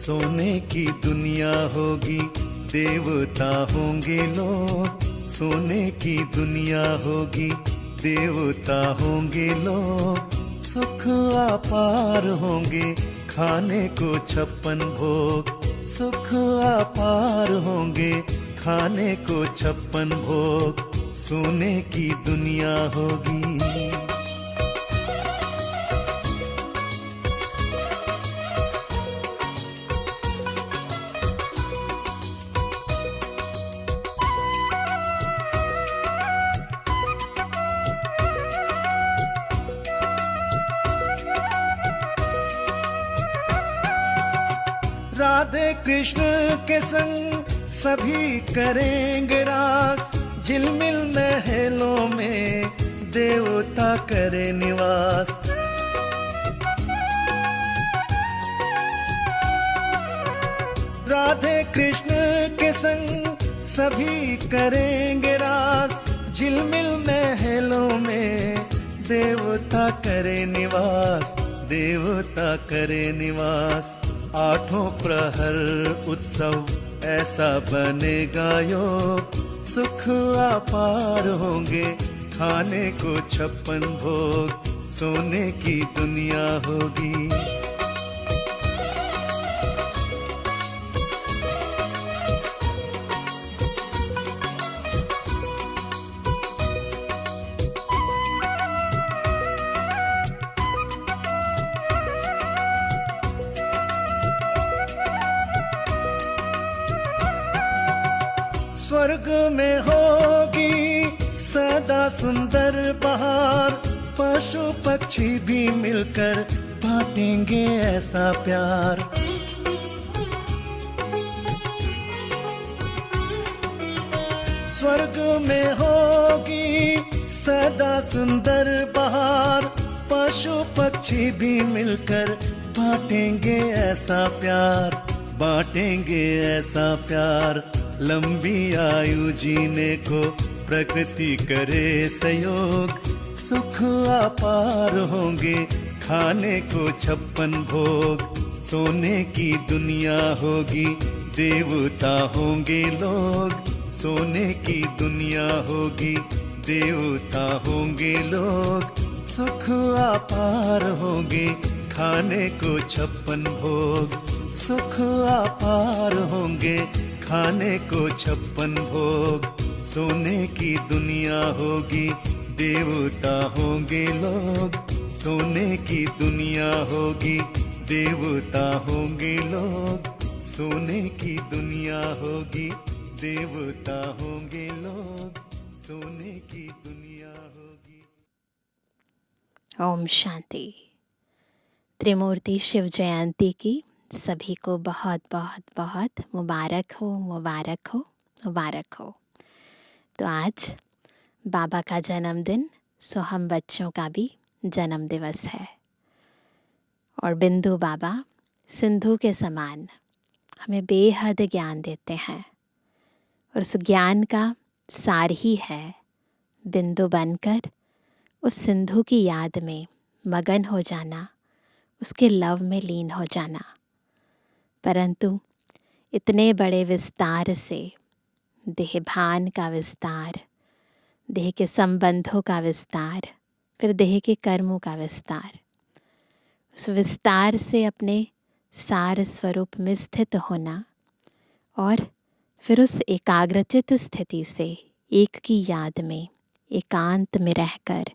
सोने की दुनिया होगी, देवता होंगे लोग। सोने की दुनिया होगी, देवता होंगे लोग। सुख अपार होंगे, खाने को 56 भोग। सुख अपार होंगे, खाने को 56 भोग। सोने की दुनिया होगी। राधे कृष्ण के संग सभी करेंगे रास। झिलमिल महलों में देवता करे निवास। राधे कृष्ण के संग सभी करेंगे रास। झिलमिल महलों में देवता करे निवास। देवता करे निवास। आठों प्रहर उत्सव ऐसा बनेगा योग। सुख अपार होंगे, खाने को 56 भोग। सोने की दुनिया होगी। स्वर्ग में होगी सदा सुंदर बहार। पशु पक्षी भी मिलकर बांटेंगे ऐसा प्यार। स्वर्ग में होगी सदा सुंदर बहार। पशु पक्षी भी मिलकर बांटेंगे ऐसा प्यार। बांटेंगे ऐसा प्यार। लंबी आयु जीने को प्रकृति करे सहयोग। सुख अपार होंगे, खाने को 56 भोग। सोने की दुनिया होगी, देवता होंगे लोग। सोने की दुनिया होगी, देवता होंगे लोग। सुख अपार होंगे, खाने को 56 भोग। सुख अपार होंगे, खाने को 56 भोग। सोने की दुनिया होगी, देवता होंगे लोग। सोने की दुनिया होगी, देवता होंगे लोग। सोने की दुनिया होगी, देवता होंगे लोग। सोने की दुनिया होगी। ओम शांति। त्रिमूर्ति शिव जयंती की सभी को बहुत बहुत बहुत मुबारक हो, मुबारक हो, मुबारक हो। तो आज बाबा का जन्मदिन, सो हम बच्चों का भी जन्म दिवस है। और बिंदु बाबा सिंधु के समान हमें बेहद ज्ञान देते हैं। और उस ज्ञान का सार ही है बिंदु बनकर उस सिंधु की याद में मगन हो जाना, उसके लव में लीन हो जाना। परंतु इतने बड़े विस्तार से, देहभान का विस्तार, देह के संबंधों का विस्तार, फिर देह के कर्मों का विस्तार, उस विस्तार से अपने सार स्वरूप में स्थित होना और फिर उस एकाग्रचित स्थिति से एक की याद में, एकांत में रहकर,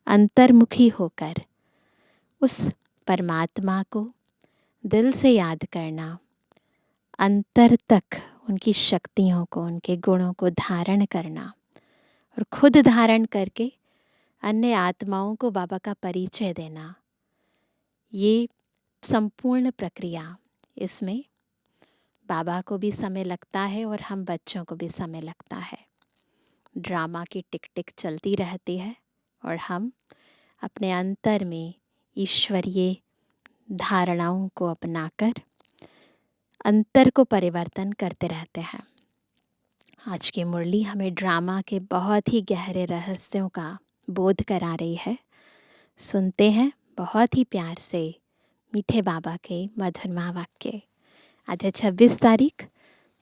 अंतर्मुखी होकर उस परमात्मा को दिल से याद करना, अंतर तक उनकी शक्तियों को, उनके गुणों को धारण करना और खुद धारण करके अन्य आत्माओं को बाबा का परिचय देना, ये संपूर्ण प्रक्रिया, इसमें बाबा को भी समय लगता है और हम बच्चों को भी समय लगता है। ड्रामा की टिक टिक चलती रहती है और हम अपने अंतर में ईश्वरीय धारणाओं को अपनाकर अंतर को परिवर्तन करते रहते हैं। आज की मुरली हमें ड्रामा के बहुत ही गहरे रहस्यों का बोध करा रही है। सुनते हैं बहुत ही प्यार से मीठे बाबा के मधुरमा वाक्य। आज है 26 तारीख,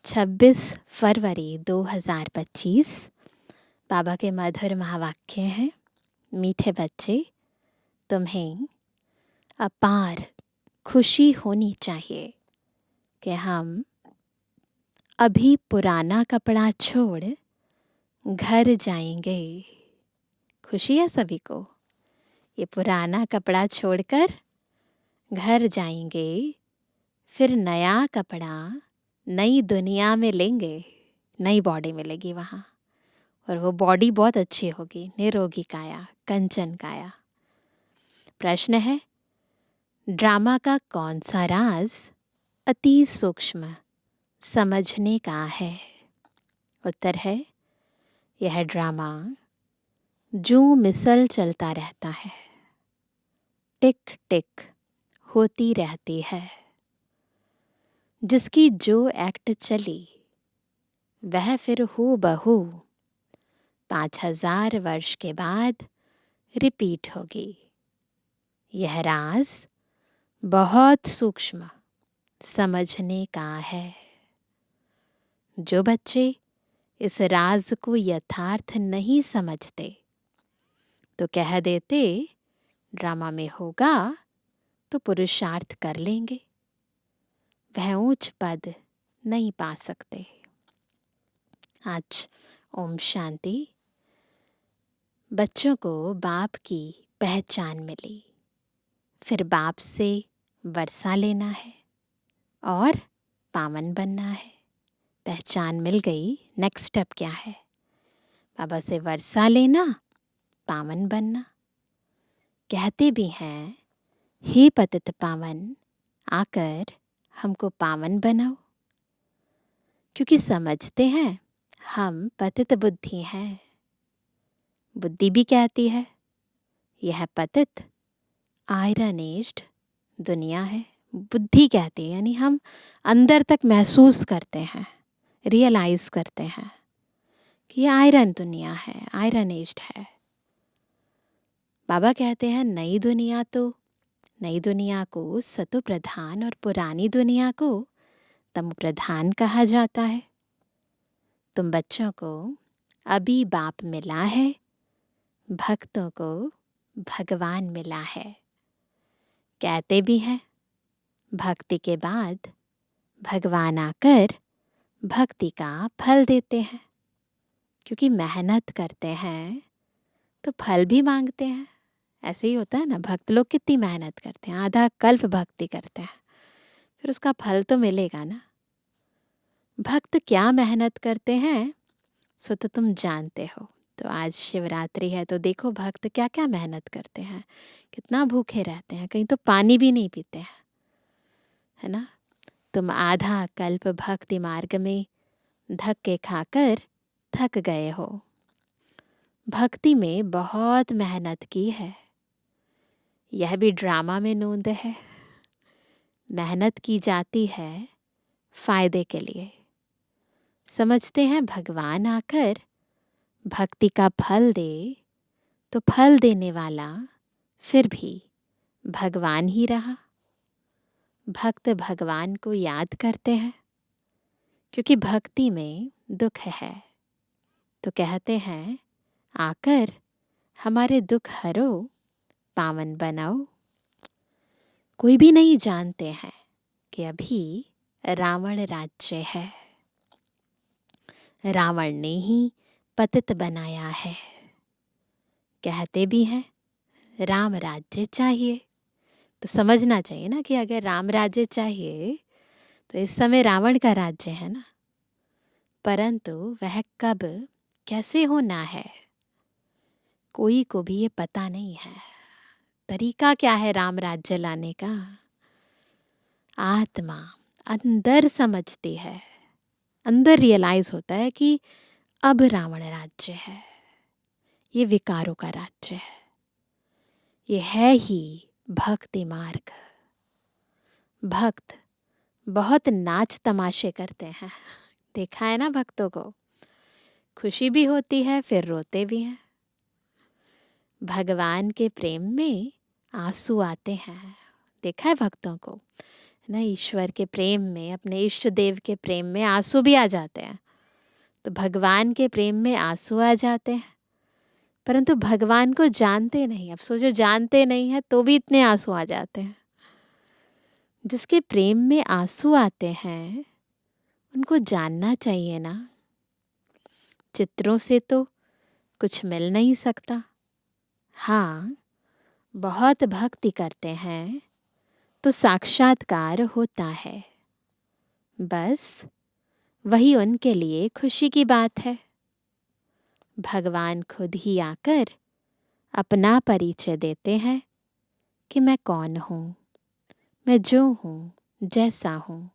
26 फरवरी 2025। बाबा के मधुर महावाक्य हैं, मीठे बच्चे, तुम्हें अपार खुशी होनी चाहिए कि हम अभी पुराना कपड़ा छोड़ घर जाएंगे। खुशी है सभी को, ये पुराना कपड़ा छोड़कर घर जाएंगे, फिर नया कपड़ा नई दुनिया में लेंगे, नई बॉडी मिलेगी वहाँ, और वो बॉडी बहुत अच्छी होगी, निरोगी काया, कंचन काया। प्रश्न है, ड्रामा का कौन सा राज अति सूक्ष्म समझने का है? उत्तर है, यह ड्रामा जो मिसल चलता रहता है, टिक टिक होती रहती है, जिसकी जो एक्ट चली वह फिर हूबहू 5000 वर्ष के बाद रिपीट होगी। यह राज बहुत सूक्ष्म समझने का है। जो बच्चे इस राज को यथार्थ नहीं समझते तो कह देते ड्रामा में होगा तो पुरुषार्थ कर लेंगे, वह ऊंच पद नहीं पा सकते। आज ओम शांति। बच्चों को बाप की पहचान मिली, फिर बाप से वर्षा लेना है और पावन बनना है। पहचान मिल गई, नेक्स्ट स्टेप क्या है? बाबा से वर्षा लेना, पावन बनना। कहते भी हैं, हे पतित पावन, आकर हमको पावन बनाओ, क्योंकि समझते हैं हम पतित बुद्धि हैं। बुद्धि भी कहती है यह पतित आयरनेस्ड दुनिया है। बुद्धि कहती है, यानी हम अंदर तक महसूस करते हैं, रियलाइज करते हैं कि ये आयरन दुनिया है, आयरन एज्ड है। बाबा कहते हैं नई दुनिया को सतो प्रधान और पुरानी दुनिया को तमो प्रधान कहा जाता है। तुम बच्चों को अभी बाप मिला है, भक्तों को भगवान मिला है। कहते भी हैं भक्ति के बाद भगवान आकर भक्ति का फल देते हैं, क्योंकि मेहनत करते हैं तो फल भी मांगते हैं। ऐसे ही होता है ना, भक्त लोग कितनी मेहनत करते हैं, आधा कल्प भक्ति करते हैं, फिर उसका फल तो मिलेगा ना। भक्त क्या मेहनत करते हैं सो तो तुम जानते हो। तो आज शिवरात्रि है तो देखो भक्त क्या क्या मेहनत करते हैं, कितना भूखे रहते हैं, कहीं तो पानी भी नहीं पीते हैं, है ना। तुम आधा कल्प भक्ति मार्ग में धक्के खाकर थक गए हो। भक्ति में बहुत मेहनत की है, यह भी ड्रामा में नोंद है। मेहनत की जाती है फायदे के लिए। समझते हैं भगवान आकर भक्ति का फल दे तो फल देने वाला फिर भी भगवान ही रहा। भक्त भगवान को याद करते हैं, क्योंकि भक्ति में दुख है, तो कहते हैं आकर हमारे दुख हरो, पावन बनाओ। कोई भी नहीं जानते हैं कि अभी रावण राज्य है, रावण ने ही पतित बनाया है। कहते भी हैं राम राज्य चाहिए, तो समझना चाहिए ना कि अगर राम राज्य चाहिए तो इस समय रावण का राज्य है ना। परंतु वह कब कैसे होना है कोई को भी ये पता नहीं है। तरीका क्या है राम राज्य लाने का? आत्मा अंदर समझती है, अंदर रियलाइज होता है कि अब रावण राज्य है, ये विकारों का राज्य है, ये है ही भक्ति मार्ग। भक्त बहुत नाच तमाशे करते हैं, देखा है ना भक्तों को, खुशी भी होती है फिर रोते भी हैं। भगवान के प्रेम में आंसू आते हैं, देखा है भक्तों को। ना, ईश्वर के प्रेम में, अपने इष्ट देव के प्रेम में आंसू भी आ जाते हैं। तो भगवान के प्रेम में आंसू आ जाते हैं, परंतु भगवान को जानते नहीं। अब सोचो, जानते नहीं है तो भी इतने आंसू आ जाते हैं। जिसके प्रेम में आंसू आते हैं उनको जानना चाहिए ना। चित्रों से तो कुछ मिल नहीं सकता। हाँ, बहुत भक्ति करते हैं तो साक्षात्कार होता है। बस वही उनके लिए खुशी की बात है। भगवान खुद ही आकर अपना परिचय देते हैं कि मैं कौन हूँ, मैं जो हूँ, जैसा हूँ,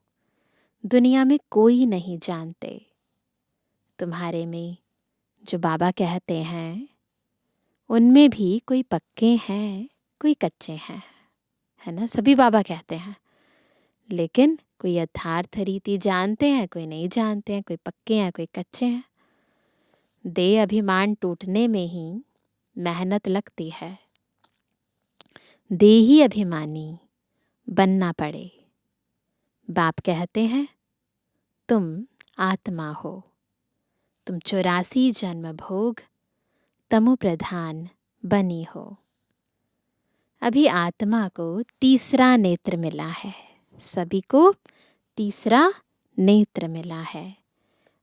दुनिया में कोई नहीं जानते। तुम्हारे में जो बाबा कहते हैं उनमें भी कोई पक्के हैं, कोई कच्चे हैं, है ना। सभी बाबा कहते हैं, लेकिन कोई यथार्थ रीति जानते हैं, कोई नहीं जानते हैं, कोई पक्के हैं, कोई कच्चे हैं। देह अभिमान टूटने में ही मेहनत लगती है। देही अभिमानी बनना पड़े। बाप कहते हैं, तुम आत्मा हो, तुम 84 जन्म भोग तमो प्रधान बनी हो। अभी आत्मा को तीसरा नेत्र मिला है। सभी को तीसरा नेत्र मिला है।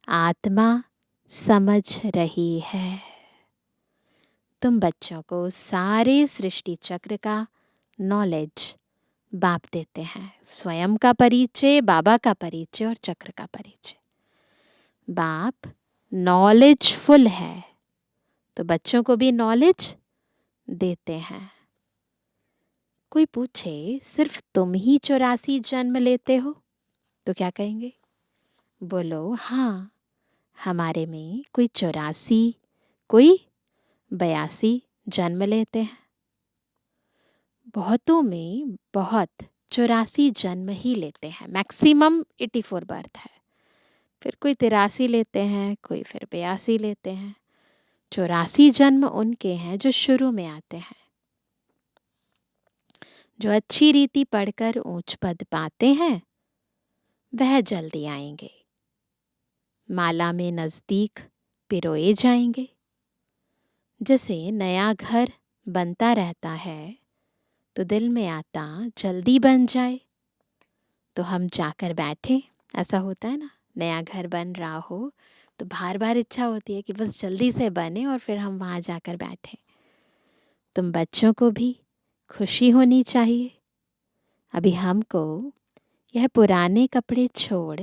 आत्मा समझ रही है। तुम बच्चों को सारे सृष्टि चक्र का नॉलेज बाप देते हैं। स्वयं का परिचय, बाबा का परिचय और चक्र का परिचय। बाप नॉलेजफुल है तो बच्चों को भी नॉलेज देते हैं। कोई पूछे, सिर्फ तुम ही 84 जन्म लेते हो, तो क्या कहेंगे? बोलो, हाँ, हमारे में कोई 84, कोई 82 जन्म लेते हैं। बहुतों में बहुत 84 जन्म ही लेते हैं। मैक्सिमम 84 बर्थ है। फिर कोई 83 लेते हैं, कोई फिर 82 लेते हैं। 84 जन्म उनके हैं जो शुरू में आते हैं, जो अच्छी रीति पढ़कर ऊंच पद पाते हैं, वह जल्दी आएंगे। माला में नजदीक पिरोए जाएंगे। जैसे नया घर बनता रहता है तो दिल में आता जल्दी बन जाए तो हम जाकर बैठे। ऐसा होता है ना, नया घर बन रहा हो तो बार बार इच्छा होती है कि बस जल्दी से बने और फिर हम वहाँ जाकर बैठें। तुम बच्चों को भी खुशी होनी चाहिए। अभी हमको यह पुराने कपड़े छोड़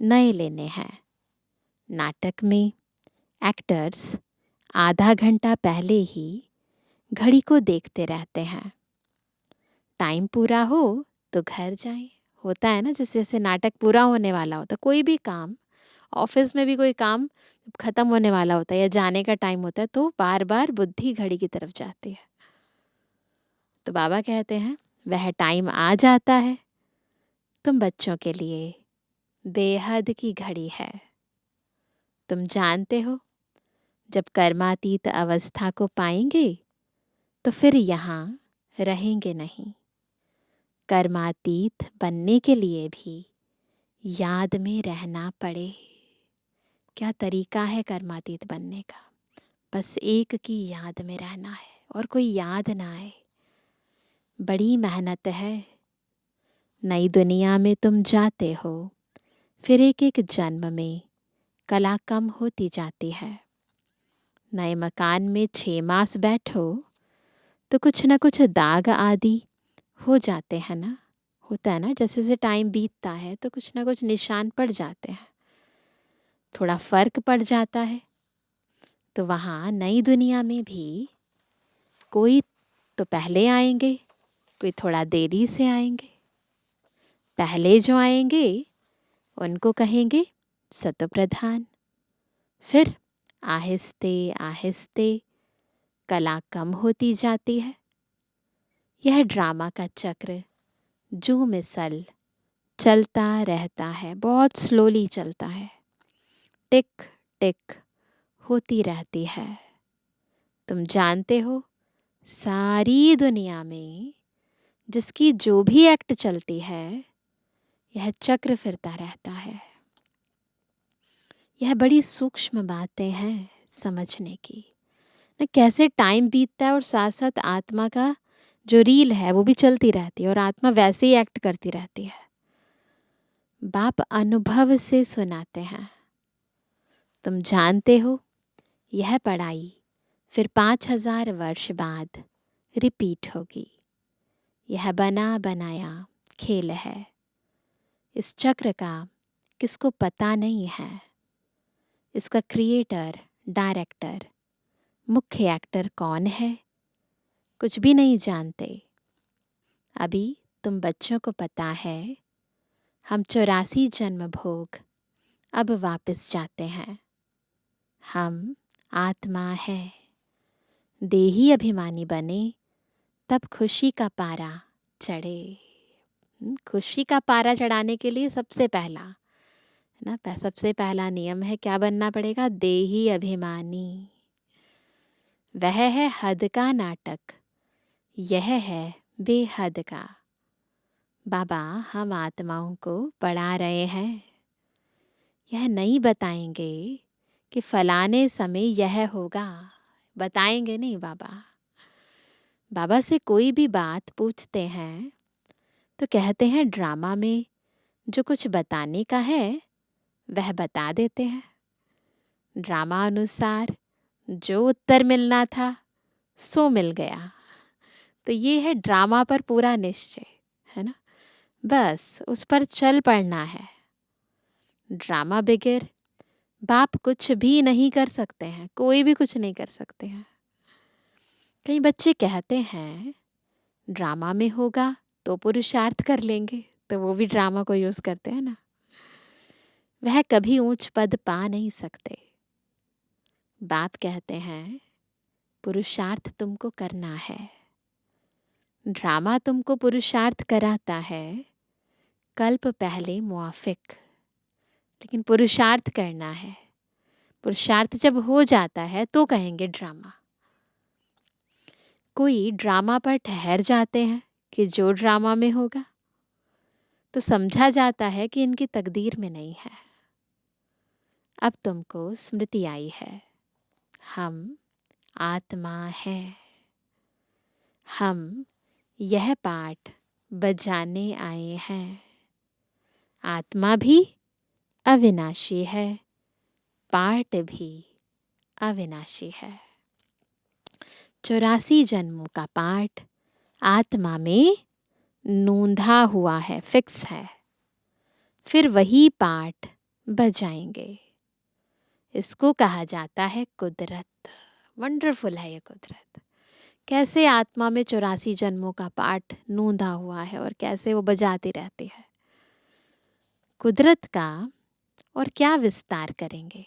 नए लेने हैं। नाटक में एक्टर्स आधा घंटा पहले ही घड़ी को देखते रहते हैं। टाइम पूरा हो तो घर जाएं। होता है ना, जैसे जैसे नाटक पूरा होने वाला होता, कोई भी काम, ऑफिस में भी कोई काम खत्म होने वाला होता है या जाने का टाइम होता है तो बार बार बुद्धि घड़ी की तरफ जाती है। तो बाबा कहते हैं वह टाइम आ जाता है। तुम बच्चों के लिए बेहद की घड़ी है। तुम जानते हो, जब कर्मातीत अवस्था को पाएंगे तो फिर यहाँ रहेंगे नहीं। कर्मातीत बनने के लिए भी याद में रहना पड़े। क्या तरीका है कर्मातीत बनने का? बस एक की याद में रहना है और कोई याद ना आए। बड़ी मेहनत है। नई दुनिया में तुम जाते हो, फिर एक एक जन्म में कला कम होती जाती है। नए मकान में 6 मास बैठो तो कुछ न कुछ दाग आदि हो जाते हैं ना। होता है ना, जैसे जैसे टाइम बीतता है तो कुछ ना कुछ निशान पड़ जाते हैं, थोड़ा फर्क पड़ जाता है। तो वहाँ नई दुनिया में भी कोई तो पहले आएंगे, कोई थोड़ा देरी से आएंगे। पहले जो आएंगे उनको कहेंगे सतोप्रधान। फिर आहिस्ते आहिस्ते कला कम होती जाती है। यह ड्रामा का चक्र जो मिसल चलता रहता है, बहुत स्लोली चलता है, टिक टिक होती रहती है। तुम जानते हो, सारी दुनिया में जिसकी जो भी एक्ट चलती है यह चक्र फिरता रहता है। यह बड़ी सूक्ष्म बातें हैं समझने की, ना कैसे टाइम बीतता है और साथ साथ आत्मा का जो रील है वो भी चलती रहती है और आत्मा वैसे ही एक्ट करती रहती है। बाप अनुभव से सुनाते हैं। तुम जानते हो यह पढ़ाई फिर 5000 वर्ष बाद रिपीट होगी। यह बना बनाया खेल है। इस चक्र का किसको पता नहीं है। इसका क्रिएटर, डायरेक्टर, मुख्य एक्टर कौन है, कुछ भी नहीं जानते। अभी तुम बच्चों को पता है हम 84 जन्म भोग अब वापस जाते हैं। हम आत्मा है। देही अभिमानी बने तब खुशी का पारा चढ़े। खुशी का पारा चढ़ाने के लिए सबसे पहला सबसे पहला नियम है क्या बनना पड़ेगा? देही अभिमानी। वह है हद का नाटक, यह है बेहद का। बाबा हम आत्माओं को पढ़ा रहे हैं। यह नहीं बताएंगे कि फलाने समय यह होगा, बताएंगे नहीं बाबा। बाबा से कोई भी बात पूछते हैं तो कहते हैं ड्रामा में जो कुछ बताने का है वह बता देते हैं। ड्रामा अनुसार जो उत्तर मिलना था सो मिल गया। तो ये है ड्रामा पर पूरा निश्चय, है ना। बस उस पर चल पड़ना है। ड्रामा बगैर बाप कुछ भी नहीं कर सकते हैं, कोई भी कुछ नहीं कर सकते हैं। कई बच्चे कहते हैं ड्रामा में होगा तो पुरुषार्थ कर लेंगे, तो वो भी ड्रामा को यूज करते हैं ना। वह कभी ऊंच पद पा नहीं सकते। बाप कहते हैं पुरुषार्थ तुमको करना है। ड्रामा तुमको पुरुषार्थ कराता है कल्प पहले मुआफिक, लेकिन पुरुषार्थ करना है। पुरुषार्थ जब हो जाता है तो कहेंगे ड्रामा। कोई ड्रामा पर ठहर जाते हैं कि जो ड्रामा में होगा, तो समझा जाता है कि इनकी तकदीर में नहीं है। अब तुमको स्मृति आई है, हम आत्मा हैं। हम यह पाठ बजाने आए हैं। आत्मा भी अविनाशी है, पाठ भी अविनाशी है। 84 जन्मों का पाठ आत्मा में नूंधा हुआ है, फिक्स है। फिर वही पाठ बजाएंगे। इसको कहा जाता है कुदरत। वंडरफुल है ये कुदरत। कैसे आत्मा में 84 जन्मों का पाठ नूंधा हुआ है और कैसे वो बजाती रहती है। कुदरत का और क्या विस्तार करेंगे।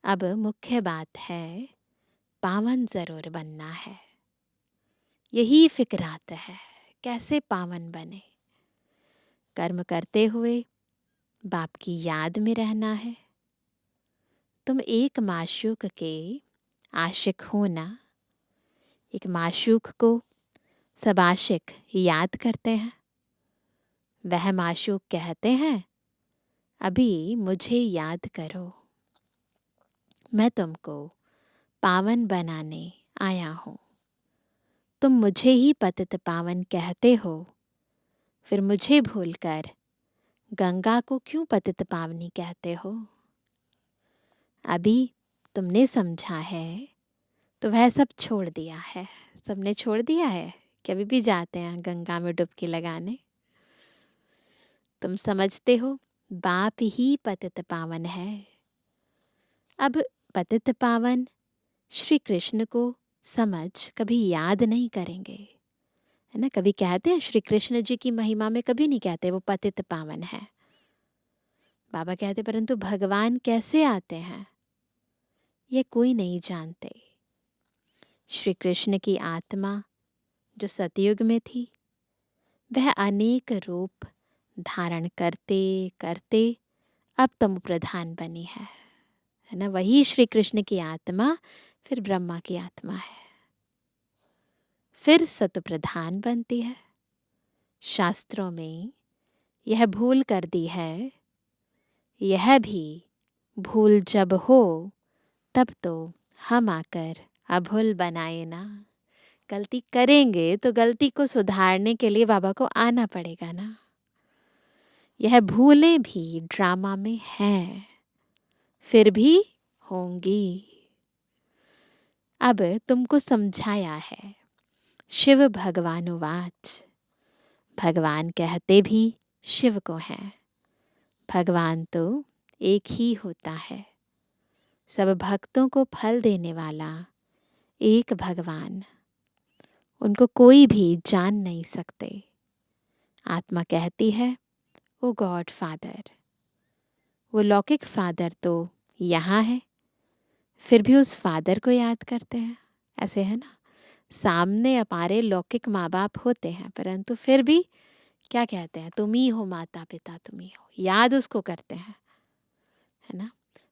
अब मुख्य बात है पावन जरूर बनना है। यही फिक्रात है कैसे पावन बने। कर्म करते हुए बाप की याद में रहना है। तुम एक माशूक के आशिक हो ना। एक माशूक को सब आशिक याद करते हैं। वह माशूक कहते हैं अभी मुझे याद करो, मैं तुमको पावन बनाने आया हूँ। तुम मुझे ही पतित पावन कहते हो, फिर मुझे भूलकर गंगा को क्यों पतित पावनी कहते हो। अभी तुमने समझा है तो वह सब छोड़ दिया है। सबने छोड़ दिया है कि अभी भी जाते हैं गंगा में डुबकी लगाने। तुम समझते हो बाप ही पतित पावन है। अब पतित पावन श्री कृष्ण को समझ कभी याद नहीं करेंगे, है ना। कभी कहते हैं श्री कृष्ण जी की महिमा में, कभी नहीं कहते वो पतित पावन है। बाबा कहते परंतु भगवान कैसे आते हैं ये कोई नहीं जानते। श्री कृष्ण की आत्मा जो सतयुग में थी वह अनेक रूप धारण करते करते अब तमो प्रधान बनी है ना। वही श्री कृष्ण की आत्मा फिर ब्रह्मा की आत्मा है, फिर सत प्रधान बनती है। शास्त्रों में यह भूल कर दी है, यह भी भूल जब हो, तब तो हम आकर अभूल बनाए ना। गलती करेंगे तो गलती को सुधारने के लिए बाबा को आना पड़ेगा ना। यह भूलें भी ड्रामा में हैं, फिर भी होंगी। अब तुमको समझाया है शिव भगवानुवाच। भगवान कहते भी शिव को हैं। भगवान तो एक ही होता है, सब भक्तों को फल देने वाला एक भगवान। उनको कोई भी जान नहीं सकते। आत्मा कहती है ओ गॉड फादर। वो लौकिक फादर तो यहाँ है, फिर भी उस फादर को याद करते हैं। ऐसे है ना, सामने हमारे लौकिक माँ बाप होते हैं, परंतु फिर भी क्या कहते हैं, तुम ही हो माता पिता, तुम ही हो, याद उसको करते हैं, है ना।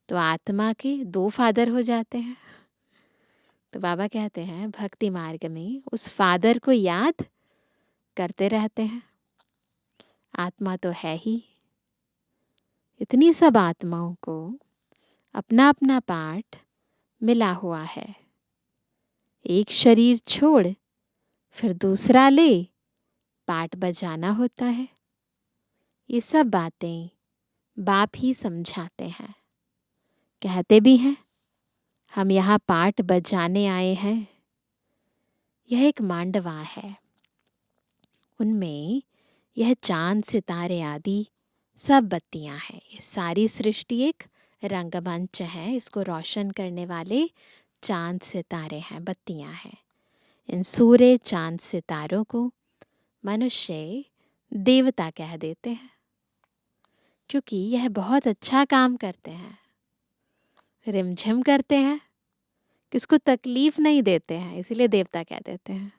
तो आत्मा के 2 फादर हो जाते हैं। तो बाबा कहते हैं भक्ति मार्ग में उस फादर को याद करते रहते हैं। आत्मा तो है ही। इतनी सब आत्माओं को अपना अपना पार्ट मिला हुआ है। एक शरीर छोड़ फिर दूसरा ले, पार्ट बजाना होता है। ये सब बातें बाप ही समझाते हैं। कहते भी हैं हम यहाँ पार्ट बजाने आए हैं। यह एक मांडवा है, उनमें यह चांद सितारे आदि सब बत्तियां हैं। ये सारी सृष्टि एक रंगमंच है, इसको रोशन करने वाले चांद सितारे हैं, बत्तियां हैं। इन सूर्य चांद सितारों को मनुष्य देवता कह देते हैं, क्योंकि यह बहुत अच्छा काम करते हैं, रिमझिम करते हैं, किसको तकलीफ नहीं देते हैं, इसलिए देवता कह देते हैं।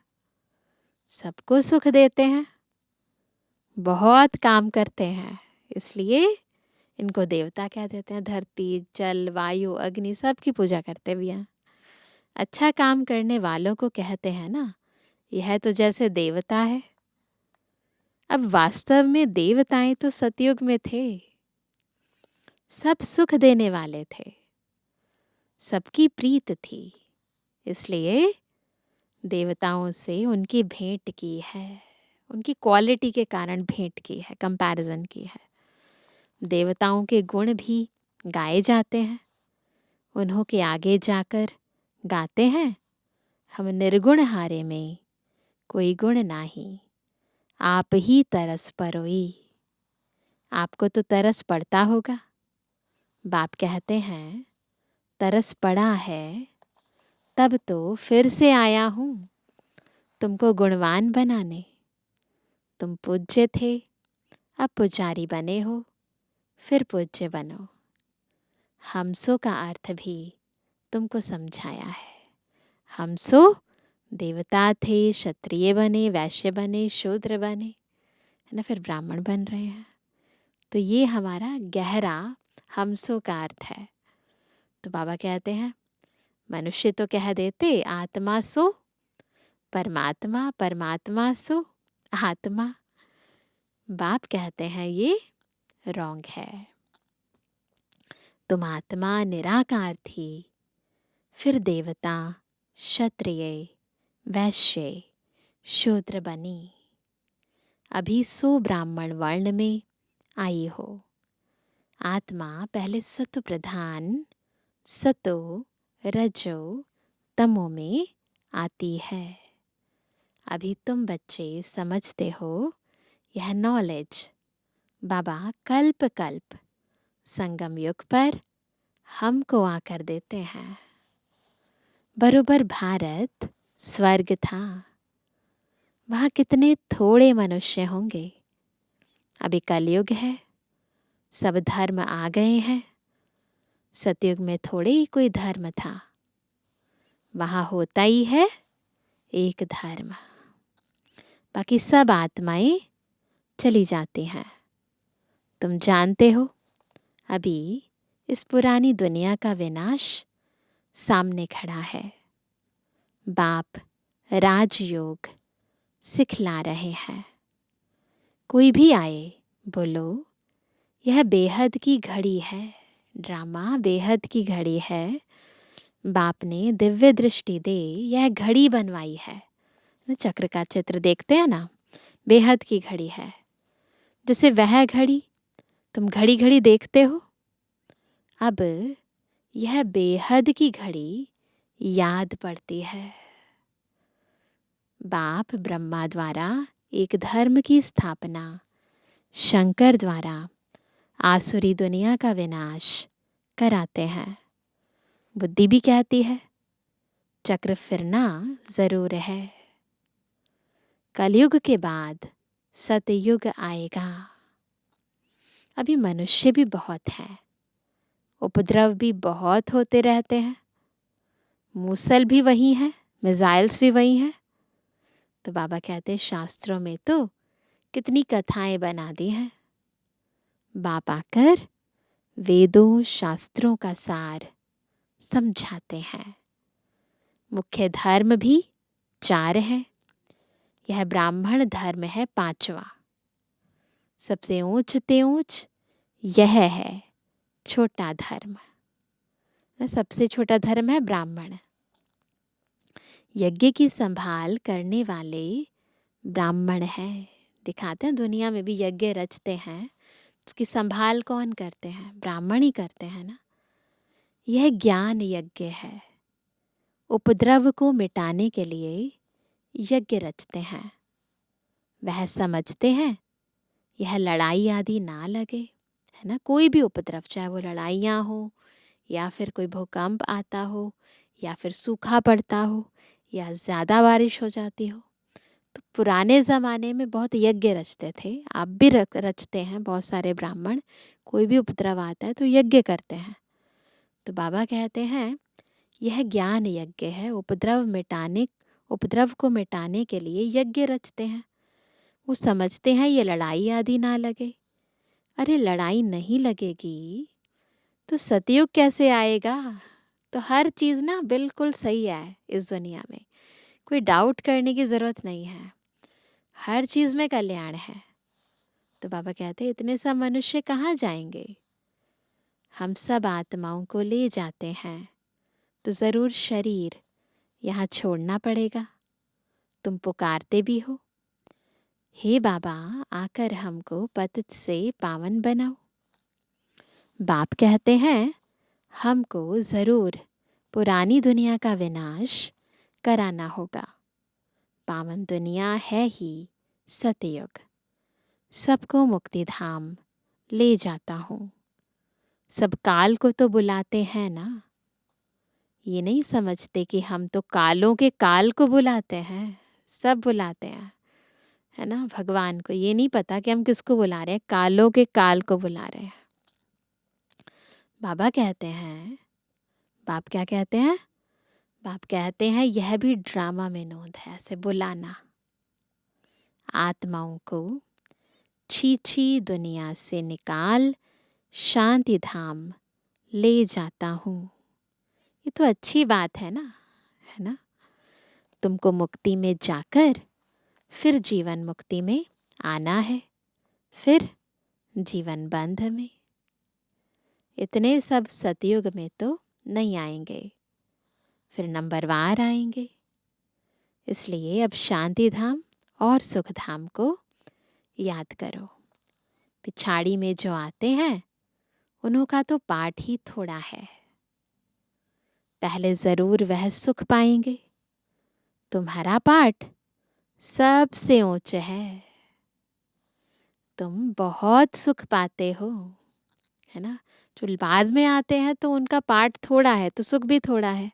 सबको सुख देते हैं, बहुत काम करते हैं, इसलिए इनको देवता कह देते हैं। धरती, जल, वायु, अग्नि सब की पूजा करते भी हैं। अच्छा काम करने वालों को कहते हैं ना, यह तो जैसे देवता है। अब वास्तव में देवताएं तो सतयुग में थे, सब सुख देने वाले थे, सबकी प्रीत थी, इसलिए देवताओं से उनकी भेंट की है, उनकी क्वालिटी के कारण भेंट की है, कंपैरिजन की है। देवताओं के गुण भी गाए जाते हैं, उन्हों के आगे जाकर गाते हैं हम निर्गुण हारे में कोई गुण नाही, आप ही तरस परोई। आपको तो तरस पड़ता होगा। बाप कहते हैं तरस पड़ा है, तब तो फिर से आया हूँ तुमको गुणवान बनाने। तुम पूज्य थे, अब पुजारी बने हो, फिर पूज्य बनो। हमसो का अर्थ भी तुमको समझाया है। हमसो देवता थे, क्षत्रिय बने, वैश्य बने, शूद्र बने, है ना, फिर ब्राह्मण बन रहे हैं। तो ये हमारा गहरा हमसो का अर्थ है। तो बाबा कहते हैं मनुष्य तो कह देते आत्मा सो परमात्मा, परमात्मा सो आत्मा। बाप कहते हैं ये रॉन्ग है। तुम आत्मा निराकार थी, फिर देवता, क्षत्रिय, वैश्य, शूद्र बनी, अभी सो ब्राह्मण वर्ण में आई हो। आत्मा पहले सत्व प्रधान सतो रजो तमो में आती है। अभी तुम बच्चे समझते हो यह नॉलेज बाबा कल्प कल्प संगम युग पर हमको आकर देते हैं। बरोबर भारत स्वर्ग था, वहाँ कितने थोड़े मनुष्य होंगे। अभी कलयुग है, सब धर्म आ गए हैं। सतयुग में थोड़े ही कोई धर्म था, वहाँ होता ही है एक धर्म, बाकी सब आत्माएं चली जाती हैं। तुम जानते हो अभी इस पुरानी दुनिया का विनाश सामने खड़ा है। बाप राजयोग सिखला रहे हैं। कोई भी आए बोलो, यह बेहद की घड़ी है। ड्रामा बेहद की घड़ी है। बाप ने दिव्य दृष्टि दे यह घड़ी बनवाई है। ना, चक्र का चित्र देखते हैं ना, बेहद की घड़ी है। जैसे वह घड़ी तुम घड़ी घड़ी देखते हो, अब यह बेहद की घड़ी याद पड़ती है। बाप ब्रह्मा द्वारा एक धर्म की स्थापना, शंकर द्वारा आसुरी दुनिया का विनाश कराते हैं। बुद्धि भी कहती है चक्र फिरना जरूर है। कलयुग के बाद सतयुग आएगा। अभी मनुष्य भी बहुत हैं, उपद्रव भी बहुत होते रहते हैं। मूसल भी वही है, मिसाइल्स भी वही हैं। तो बाबा कहते हैं शास्त्रों में तो कितनी कथाएं बना दी हैं। बाप आकर वेदों शास्त्रों का सार समझाते हैं। मुख्य धर्म भी 4 हैं। यह ब्राह्मण धर्म है 5वां। सबसे ऊंच ते ऊंच यह है छोटा धर्म। सबसे छोटा धर्म है ब्राह्मण। यज्ञ की संभाल करने वाले ब्राह्मण हैं। दिखाते हैं दुनिया में भी यज्ञ रचते हैं, उसकी संभाल कौन करते हैं? ब्राह्मण ही करते हैं ना। यह ज्ञान यज्ञ है। उपद्रव को मिटाने के लिए यज्ञ रचते हैं। वह समझते हैं यह लड़ाई आदि ना लगे, है ना। कोई भी उपद्रव, चाहे वो लड़ाइयाँ हो या फिर कोई भूकंप आता हो या फिर सूखा पड़ता हो या ज़्यादा बारिश हो जाती हो, तो पुराने ज़माने में बहुत यज्ञ रचते थे। अब भी रचते हैं बहुत सारे ब्राह्मण। कोई भी उपद्रव आता है तो यज्ञ करते हैं। तो बाबा कहते हैं यह ज्ञान यज्ञ है। उपद्रव को मिटाने के लिए यज्ञ रचते हैं। वो समझते हैं ये लड़ाई आदि ना लगे। अरे लड़ाई नहीं लगेगी तो सतयुग कैसे आएगा? तो हर चीज़ ना बिल्कुल सही है इस दुनिया में, कोई डाउट करने की ज़रूरत नहीं है। हर चीज़ में कल्याण है। तो बाबा कहते हैं इतने सब मनुष्य कहाँ जाएंगे? हम सब आत्माओं को ले जाते हैं तो ज़रूर शरीर यहाँ छोड़ना पड़ेगा। तुम पुकारते भी हो, हे बाबा आकर हमको पतित से पावन बनाओ। बाप कहते हैं हमको ज़रूर पुरानी दुनिया का विनाश कराना होगा। पावन दुनिया है ही सतयुग। सबको मुक्ति धाम ले जाता हूँ। सब काल को तो बुलाते हैं ना। ये नहीं समझते कि हम तो कालों के काल को बुलाते हैं। सब बुलाते हैं, है ना। भगवान को ये नहीं पता कि हम किसको बुला रहे हैं, कालों के काल को बुला रहे हैं। बाबा कहते हैं, बाप क्या कहते हैं? बाप कहते हैं यह भी ड्रामा में नोंद है, ऐसे बुलाना। आत्माओं को छी दुनिया से निकाल शांति धाम ले जाता हूँ। ये तो अच्छी बात है ना, है ना। तुमको मुक्ति में जाकर फिर जीवन मुक्ति में आना है, फिर जीवन बंध में। इतने सब सतयुग में तो नहीं आएंगे, फिर नंबरवार आएंगे। इसलिए अब शांति धाम और सुख धाम को याद करो। पिछाड़ी में जो आते हैं उन्हों का तो पाठ ही थोड़ा है। पहले ज़रूर वह सुख पाएंगे। तुम्हारा पाठ सबसे ऊंच है। तुम बहुत सुख पाते हो, है ना। जो बाद में आते हैं तो उनका पाठ थोड़ा है तो सुख भी थोड़ा है।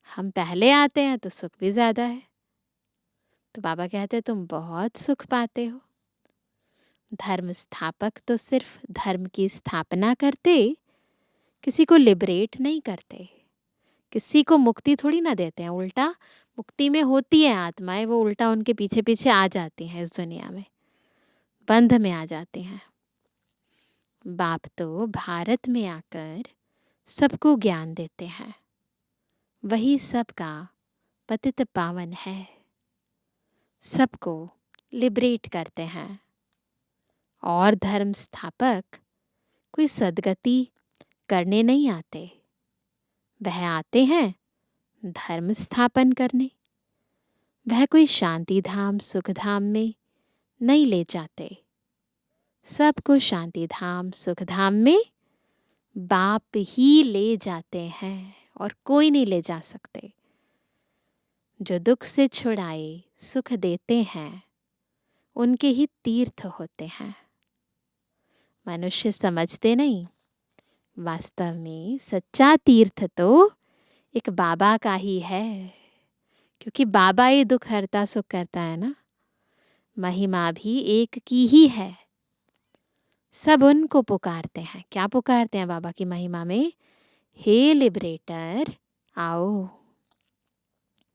हम पहले आते हैं तो सुख भी ज़्यादा है। तो बाबा कहते हैं तुम बहुत सुख पाते हो। धर्म स्थापक तो सिर्फ धर्म की स्थापना करते, किसी को लिबरेट नहीं करते, किसी को मुक्ति थोड़ी ना देते हैं। उल्टा मुक्ति में होती है आत्माएं, वो उल्टा उनके पीछे पीछे आ जाती हैं, इस दुनिया में बंध में आ जाती हैं। बाप तो भारत में आकर सबको ज्ञान देते हैं। वही सबका पतित पावन है, सबको लिबरेट करते हैं। और धर्म स्थापक कोई सदगति करने नहीं आते, वह आते हैं धर्म स्थापन करने। वह कोई शांति धाम सुख धाम में नहीं ले जाते। सबको शांति धाम सुख धाम में बाप ही ले जाते हैं और कोई नहीं ले जा सकते। जो दुख से छुड़ाए सुख देते हैं उनके ही तीर्थ होते हैं। मनुष्य समझते नहीं, वास्तव में सच्चा तीर्थ तो एक बाबा का ही है, क्योंकि बाबा ही दुख हरता सुख करता है ना। महिमा भी एक की ही है। सब उनको पुकारते हैं। क्या पुकारते हैं बाबा की महिमा में? हे लिबरेटर आओ।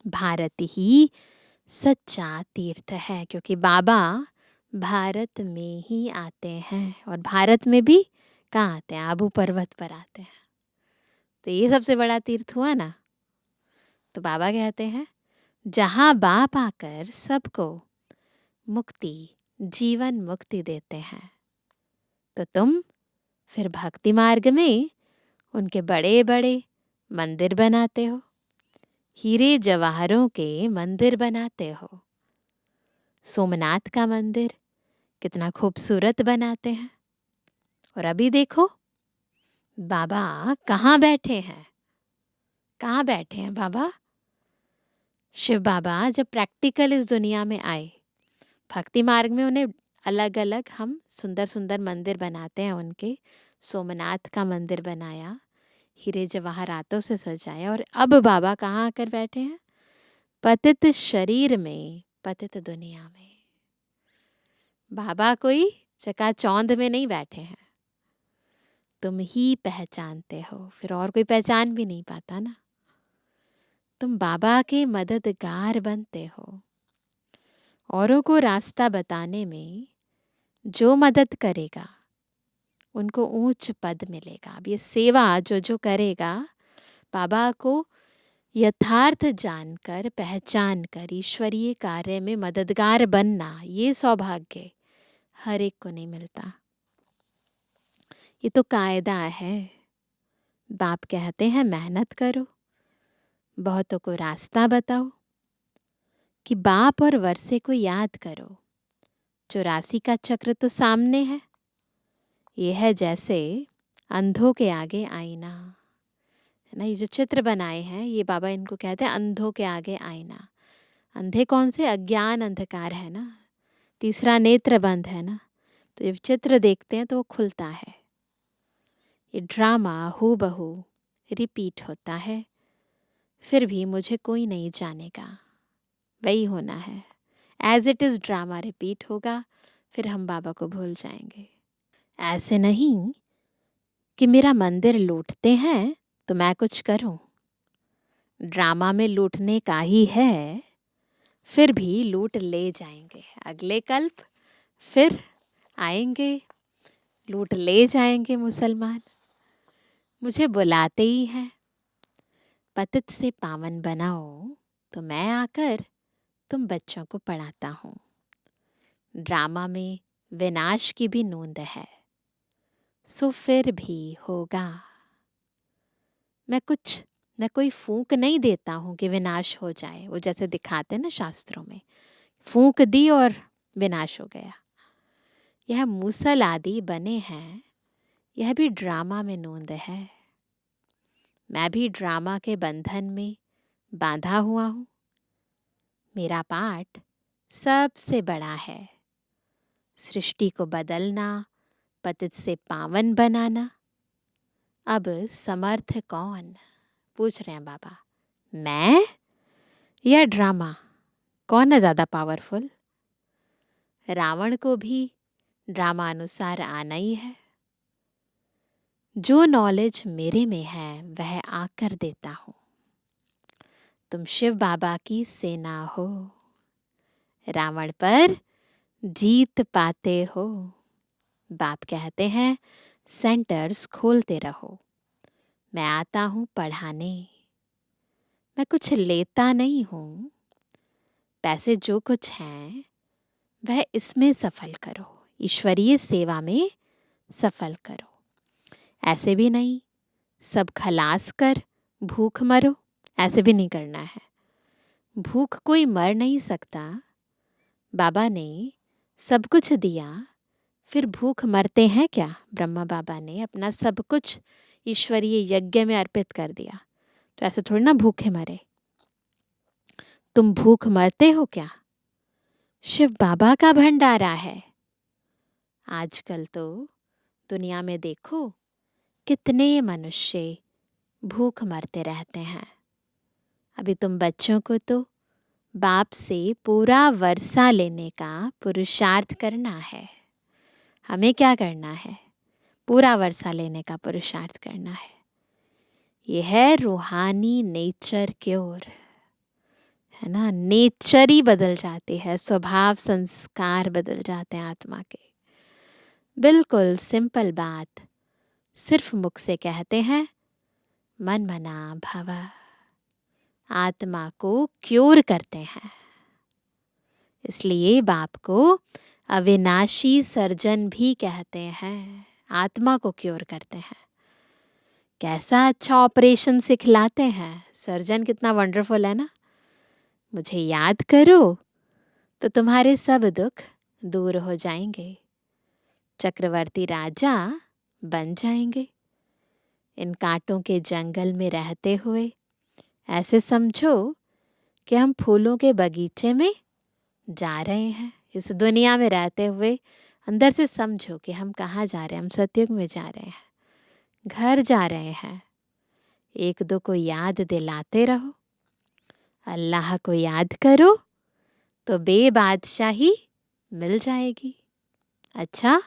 भारत ही सच्चा तीर्थ है, क्योंकि बाबा भारत में ही आते हैं। और भारत में भी कहाँ आते हैं? आबू पर्वत पर आते हैं। तो ये सबसे बड़ा तीर्थ हुआ ना। तो बाबा कहते हैं जहाँ बाप आकर सबको मुक्ति जीवन मुक्ति देते हैं, तो तुम फिर भक्ति मार्ग में उनके बड़े बड़े मंदिर बनाते हो, हीरे जवाहरों के मंदिर बनाते हो। सोमनाथ का मंदिर कितना खूबसूरत बनाते हैं। और अभी देखो बाबा कहाँ बैठे हैं? कहाँ बैठे हैं बाबा? शिव बाबा जब प्रैक्टिकल इस दुनिया में आए, भक्ति मार्ग में उन्हें अलग अलग हम सुंदर सुंदर मंदिर बनाते हैं उनके। सोमनाथ का मंदिर बनाया, हीरे जवाहरातों से सजाया। और अब बाबा कहाँ आकर बैठे हैं? पतित शरीर में, पतित दुनिया में। बाबा कोई चकाचौंध में नहीं बैठे हैं। तुम ही पहचानते हो, फिर और कोई पहचान भी नहीं पाता ना। तुम बाबा के मददगार बनते हो। औरों को रास्ता बताने में जो मदद करेगा उनको ऊंच पद मिलेगा। अब ये सेवा जो जो करेगा, बाबा को यथार्थ जानकर पहचान कर ईश्वरीय कार्य में मददगार बनना, ये सौभाग्य हर एक को नहीं मिलता। ये तो कायदा है। बाप कहते हैं मेहनत करो, बहुतों को रास्ता बताओ, कि बाप और वर्षे को याद करो। 84 का चक्र तो सामने है। ये है जैसे अंधों के आगे आईना, है ना। ये जो चित्र बनाए हैं, ये बाबा इनको कहते हैं अंधों के आगे आईना। अंधे कौन से? अज्ञान अंधकार है ना, तीसरा नेत्र बंद है ना। तो ये चित्र देखते हैं तो वो खुलता है। ये ड्रामा हूबहू रिपीट होता है, फिर भी मुझे कोई नहीं जानेगा। वही होना है। As it is drama repeat होगा, फिर हम बाबा को भूल जाएंगे। ऐसे नहीं कि मेरा मंदिर लूटते हैं तो मैं कुछ करूं। ड्रामा में लूटने का ही है, फिर भी लूट ले जाएंगे। अगले कल्प फिर आएंगे, लूट ले जाएंगे मुसलमान। मुझे बुलाते ही हैं, पतित से पावन बनाओ, तो मैं आकर तुम बच्चों को पढ़ाता हूँ। ड्रामा में विनाश की भी नूंद है, सो फिर भी होगा। मैं कोई फूंक नहीं देता हूँ कि विनाश हो जाए। वो जैसे दिखाते हैं ना शास्त्रों में, फूंक दी और विनाश हो गया। यह मूसल आदि बने हैं, यह भी ड्रामा में नूंद है। मैं भी ड्रामा के बंधन में बांधा हुआ हूँ। मेरा पाठ सबसे बड़ा है, सृष्टि को बदलना, पतित से पावन बनाना। अब समर्थ कौन? पूछ रहे हैं बाबा, मैं या ड्रामा? कौन है ज्यादा पावरफुल? रावण को भी ड्रामा अनुसार आना ही है। जो नॉलेज मेरे में है वह आकर देता हूँ। तुम शिव बाबा की सेना हो, रावण पर जीत पाते हो। बाप कहते हैं सेंटर्स खोलते रहो। मैं आता हूँ पढ़ाने। मैं कुछ लेता नहीं हूँ। पैसे जो कुछ हैं वह इसमें सफल करो। ईश्वरीय सेवा में सफल करो। ऐसे भी नहीं सब खलास कर भूख मरो, ऐसे भी नहीं करना है। भूख कोई मर नहीं सकता। बाबा ने सब कुछ दिया, फिर भूख मरते हैं क्या? ब्रह्मा बाबा ने अपना सब कुछ ईश्वरीय यज्ञ में अर्पित कर दिया, तो ऐसे थोड़ी ना भूखे मरे। तुम भूख मरते हो क्या? शिव बाबा का भंडारा है। आजकल तो दुनिया में देखो कितने मनुष्य भूख मरते रहते हैं। अभी तुम बच्चों को तो बाप से पूरा वर्षा लेने का पुरुषार्थ करना है। हमें क्या करना है? पूरा वर्षा लेने का पुरुषार्थ करना है। यह है रूहानी नेचर क्योर, है ना। नेचर ही बदल जाती है, स्वभाव संस्कार बदल जाते हैं आत्मा के। बिल्कुल सिंपल बात, सिर्फ मुख से कहते हैं मन मना भव, आत्मा को क्योर करते हैं। इसलिए बाप को अविनाशी सर्जन भी कहते हैं। आत्मा को क्योर करते हैं। कैसा अच्छा ऑपरेशन सिखलाते हैं। सर्जन कितना वंडरफुल है ना। मुझे याद करो तो तुम्हारे सब दुख दूर हो जाएंगे, चक्रवर्ती राजा बन जाएंगे। इन कांटों के जंगल में रहते हुए ऐसे समझो कि हम फूलों के बगीचे में जा रहे हैं। इस दुनिया में रहते हुए अंदर से समझो कि हम कहाँ जा रहे हैं। हम सतयुग में जा रहे हैं, घर जा रहे हैं। एक दो को याद दिलाते रहो, अल्लाह को याद करो तो बेबादशाही मिल जाएगी। अच्छा,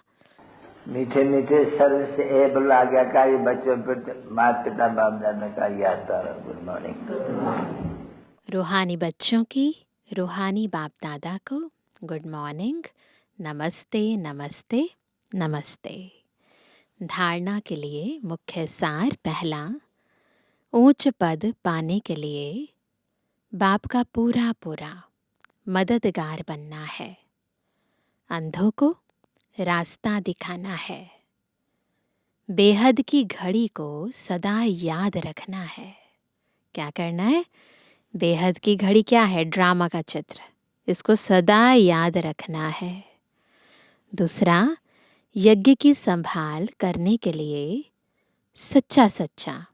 मीठे मीठे सर्व से एबल आज्ञाकारी बच्चों पर माता पिता बाप दादा का याद तारा। Good morning. रूहानी बच्चों की रूहानी बाप दादा को गुड मॉर्निंग, नमस्ते नमस्ते नमस्ते। धारणा के लिए मुख्य सार पहला, ऊंच पद पाने के लिए बाप का पूरा पूरा मददगार बनना है। अंधों को रास्ता दिखाना है। बेहद की घड़ी को सदा याद रखना है। क्या करना है? बेहद की घड़ी क्या है? ड्रामा का चित्र, इसको सदा याद रखना है। दूसरा, यज्ञ की संभाल करने के लिए सच्चा सच्चा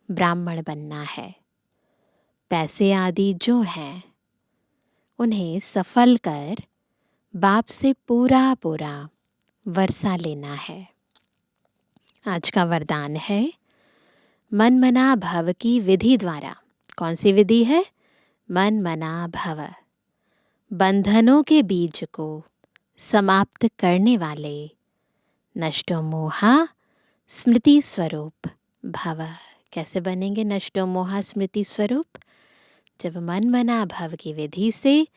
ब्राह्मण बनना है। पैसे आदि जो हैं उन्हें सफल कर बाप से पूरा पूरा वर्षा लेना है। आज का वरदान है मन मना भव की विधि द्वारा। कौन सी विधि है? मन मना भव। बंधनों के बीज को समाप्त करने वाले नष्टो मोहा स्मृति स्वरूप भव। कैसे बनेंगे नष्टो मोहा स्मृति स्वरूप? जब मन मना भव की विधि से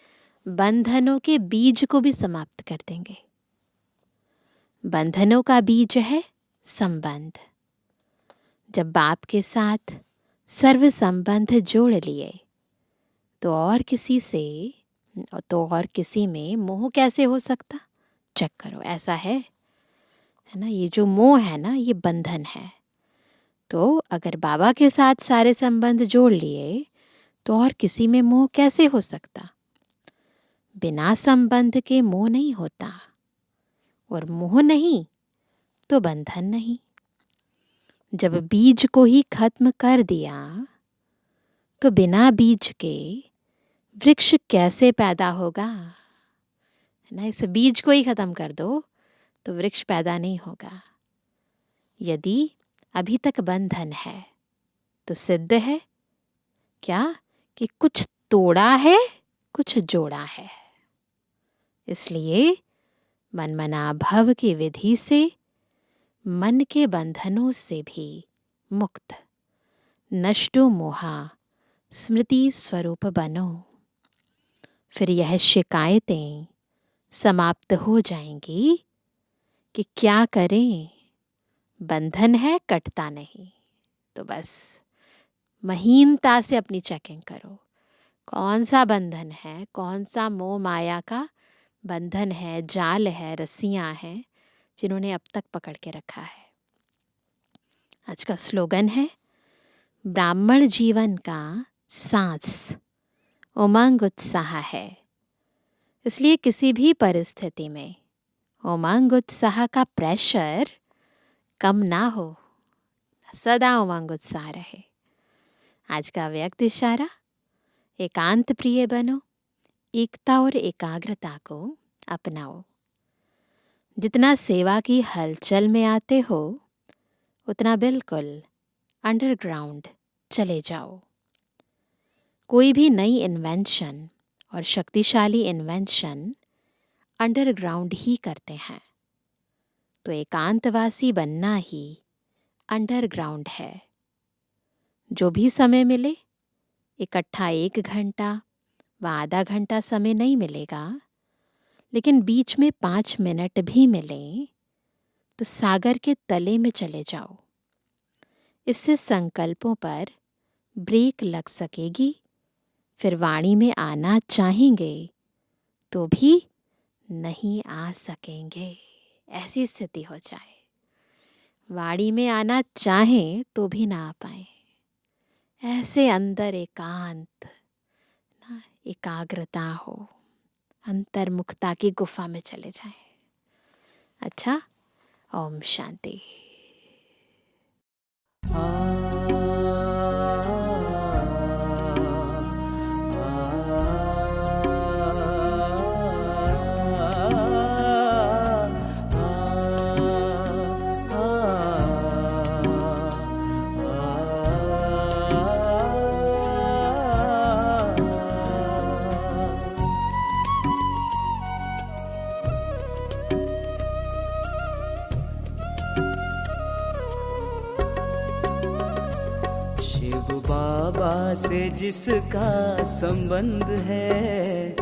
बंधनों के बीज को भी समाप्त कर देंगे। बंधनों का बीज है संबंध। जब बाप के साथ सर्व संबंध जोड़ लिए तो और किसी में मोह कैसे हो सकता? चेक करो, ऐसा है ना। ये जो मोह है ना, ये बंधन है। तो अगर बाबा के साथ सारे संबंध जोड़ लिए तो और किसी में मोह कैसे हो सकता? बिना संबंध के मोह नहीं होता, और मोह नहीं तो बंधन नहीं। जब बीज को ही खत्म कर दिया तो बिना बीज के वृक्ष कैसे पैदा होगा? ना, इस बीज को ही खत्म कर दो तो वृक्ष पैदा नहीं होगा। यदि अभी तक बंधन है तो सिद्ध है क्या कि कुछ तोड़ा है, कुछ जोड़ा है। इसलिए मन मना भव की विधि से मन के बंधनों से भी मुक्त नष्टो मोहा स्मृति स्वरूप बनो। फिर यह शिकायतें समाप्त हो जाएंगी कि क्या करें, बंधन है, कटता नहीं। तो बस महीनता से अपनी चेकिंग करो, कौन सा बंधन है, कौन सा मोह माया का बंधन है, जाल है, रस्सियाँ हैं जिन्होंने अब तक पकड़ के रखा है। आज का स्लोगन है ब्राह्मण जीवन का सांस उमंग उत्साह है। इसलिए किसी भी परिस्थिति में उमंग उत्साह का प्रेशर कम ना हो, सदा उमंग उत्साह रहे। आज का व्यक्त इशारा एकांत प्रिय बनो, एकता और एकाग्रता को अपनाओ। जितना सेवा की हलचल में आते हो उतना बिल्कुल अंडरग्राउंड चले जाओ। कोई भी नई इन्वेंशन और शक्तिशाली इन्वेंशन अंडरग्राउंड ही करते हैं, तो एकांतवासी बनना ही अंडरग्राउंड है। जो भी समय मिले, इकट्ठा 1 घंटा व आधा घंटा समय नहीं मिलेगा, लेकिन बीच में 5 मिनट भी मिले तो सागर के तले में चले जाओ। इससे संकल्पों पर ब्रेक लग सकेगी। फिर वाणी में आना चाहेंगे तो भी नहीं आ सकेंगे, ऐसी स्थिति हो जाए। वाणी में आना चाहें तो भी ना आ पाए, ऐसे अंदर एकांत ना एकाग्रता हो, अंतर्मुखता की गुफा में चले जाएं। अच्छा, ओम शांति। बाबा से जिसका संबंध है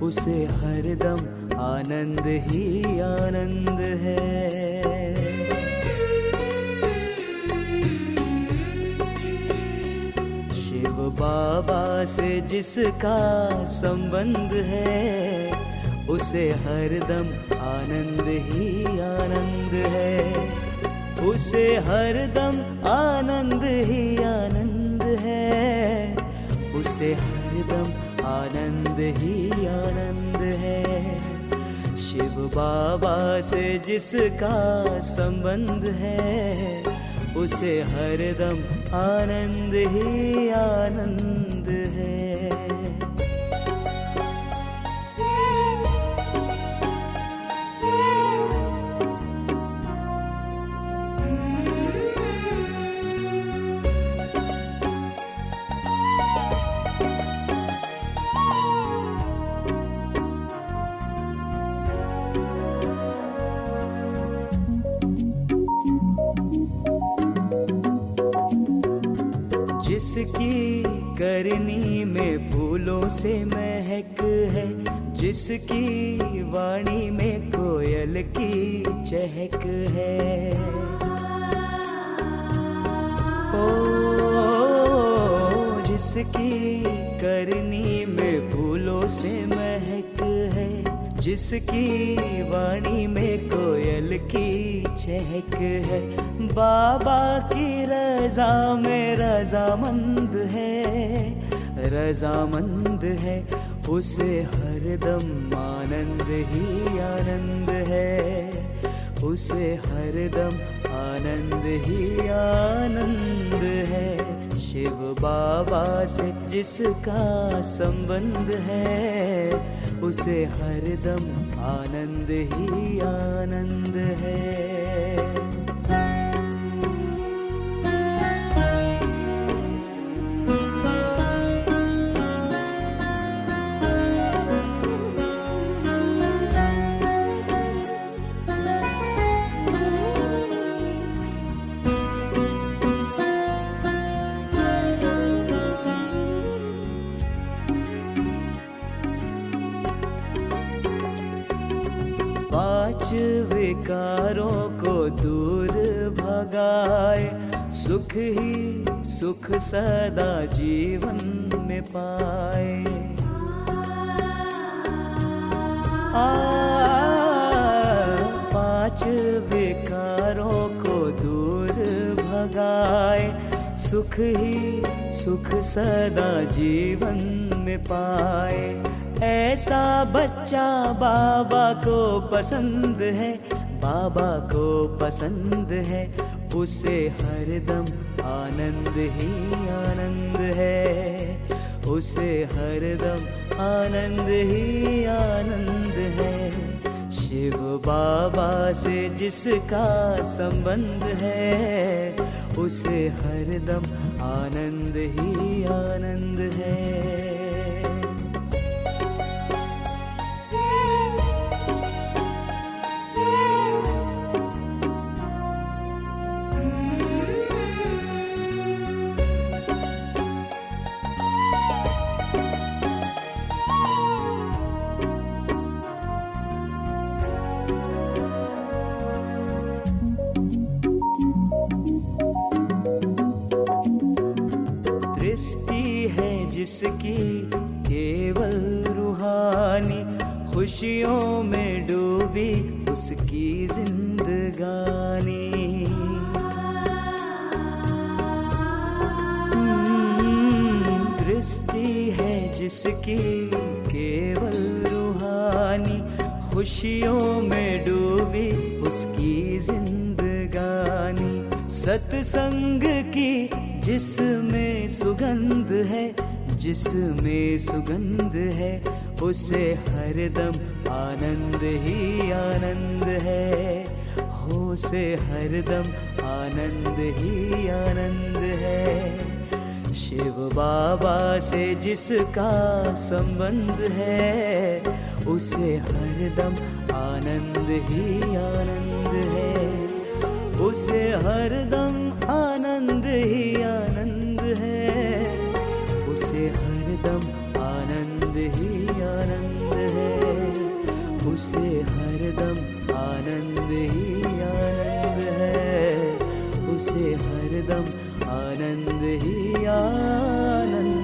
उसे हरदम आनंद ही आनंद है। शिव बाबा से जिसका संबंध है उसे हरदम आनंद ही आनंद है। उसे हरदम आनंद ही आनंद है। उसे हरदम आनंद ही आनंद है। शिव बाबा से जिसका संबंध है उसे हरदम आनंद ही आनंद है। जिसकी करनी में फूलों से महक है, जिसकी वाणी में कोयल की चहक है। ओ जिसकी करनी में फूलों से महक है, जिसकी वाणी में कोयल की चहक है। बाबा की रजा में रजामंद है, रजामंद है। उसे हरदम आनंद ही आनंद है। उसे हरदम आनंद ही आनंद है। शिव बाबा से जिसका संबंध है उसे हरदम आनंद ही आनंद है। विकारों को दूर भगाए, सुख ही सुख सदा जीवन में पाए। पांच विकारों को दूर भगाए, सुख ही सुख सदा जीवन में पाए। ऐसा बच्चा बाबा को पसंद है, बाबा को पसंद है, उसे हरदम आनंद ही आनंद है, उसे हरदम आनंद ही आनंद है। शिव बाबा से जिसका संबंध है, उसे हरदम आनंद ही आनंद है। दृष्टि है जिसकी केवल रूहानी, खुशियों में डूबी उसकी जिंदगानी। दृष्टि है जिसकी केवल रूहानी, खुशियों में डूबी उसकी जिंदगानी। सत्संग की जिसमें सुगंध है, जिसमें सुगंध है, उसे हरदम आनंद ही आनंद है, हो से हरदम आनंद ही आनंद है। शिव बाबा से जिसका संबंध है, उसे हरदम आनंद ही आनंद है, उसे हरदम आनंद ही आनंद है, उसे हरदम आनंद ही आनंद है, उसे हरदम आनंद ही आनंद है, उसे हरदम आनंद ही आनंद